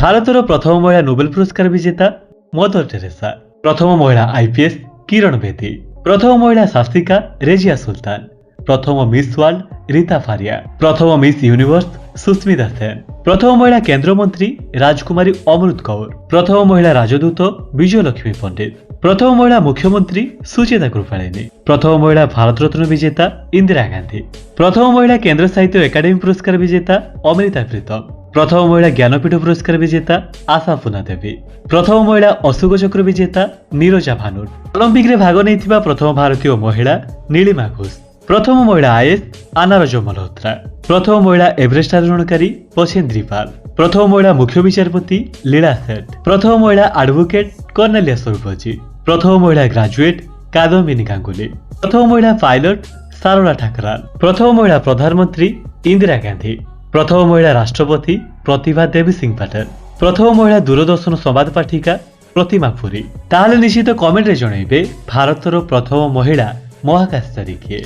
ଭାରତର ପ୍ରଥମ ମହିଳା ନୋବେଲ ପୁରସ୍କାର ବିଜେତା ମଦର ଟେରେସା। ପ୍ରଥମ ମହିଳା ଆଇପିଏସ୍ କିରଣ ବେଦୀ। ପ୍ରଥମ ମହିଳା ଶାସ୍ତ୍ରିକା ରେଜିଆ ସୁଲତାନ। ପ୍ରଥମ ମିସ୍ ୱାର୍ଲଡ ରୀତା ଫାରିଆ। ପ୍ରଥମ ମିସ୍ ୟୁନିଭର୍ସ ସୁସ୍ମିତା ସେନ। ପ୍ରଥମ ମହିଳା କେନ୍ଦ୍ରମନ୍ତ୍ରୀ ରାଜକୁମାରୀ ଅମୃତ କୌର। ପ୍ରଥମ ମହିଳା ରାଜଦୂତ ବିଜୟଲକ୍ଷ୍ମୀ ପଣ୍ଡିତ। ପ୍ରଥମ ମହିଳା ମୁଖ୍ୟମନ୍ତ୍ରୀ ସୁଚେତା କୃପାଳିନୀ। ପ୍ରଥମ ମହିଳା ଭାରତରତ୍ନ ବିଜେତା ଇନ୍ଦିରା ଗାନ୍ଧୀ। ପ୍ରଥମ ମହିଳା କେନ୍ଦ୍ର ସାହିତ୍ୟ ଏକାଡେମୀ ପୁରସ୍କାର ବିଜେତା ଅମୃତା ପ୍ରୀତମ। ପ୍ରଥମ ମହିଳା ଜ୍ଞାନପୀଠ ପୁରସ୍କାର ବିଜେତା ଆଶା ପୂର୍ଣ୍ଣା ଦେବୀ। ପ୍ରଥମ ମହିଳା ଅଶୋକ ଚକ୍ର ବିଜେତା ନୀରଜା ଭାନୁର। ଅଲିମ୍ପିକରେ ଭାଗ ନେଇଥିବା ପ୍ରଥମ ଭାରତୀୟ ମହିଳା ନୀଳିମା ଘୋଷ। ପ୍ରଥମ ମହିଳା ଆଇଏଏସ୍ ଆନାରଜ ମଲ୍ହୋତ୍ରା। ପ୍ରଥମ ମହିଳା ଏଭରେଷ୍ଟ ଆରୋହଣକାରୀ ବଛେନ୍ଦ୍ରୀ ପାଲ। ପ୍ରଥମ ମହିଳା ମୁଖ୍ୟ ବିଚାରପତି ଲୀଳା ସେଠ। ପ୍ରଥମ ମହିଳା ଆଡଭୋକେଟ କର୍ଣ୍ଣେଲିଆ ସୌଭଜୀ। ପ୍ରଥମ ମହିଳା ଗ୍ରାଜୁଏଟ କାଦମ୍ବିନୀ ଗାଙ୍ଗୁଲି। ପ୍ରଥମ ମହିଳା ପାଇଲଟ ସାରଳା ଠାକରାଲ। ପ୍ରଥମ ମହିଳା ପ୍ରଧାନମନ୍ତ୍ରୀ ଇନ୍ଦିରା ଗାନ୍ଧୀ। ପ୍ରଥମ ମହିଳା ରାଷ୍ଟ୍ରପତି ପ୍ରତିଭା ଦେବୀ ସିଂ ପାଟେଲ। ପ୍ରଥମ ମହିଳା ଦୂରଦର୍ଶନ ସମ୍ବାଦ ପାଠିକା ପ୍ରତିମା ପୁରୀ। ତାହେଲେ ନିଶ୍ଚିତ କମେଣ୍ଟରେ ଜଣାଇବେ ଭାରତର ପ୍ରଥମ ମହିଳା ମହାକାଶଚାରୀ କିଏ।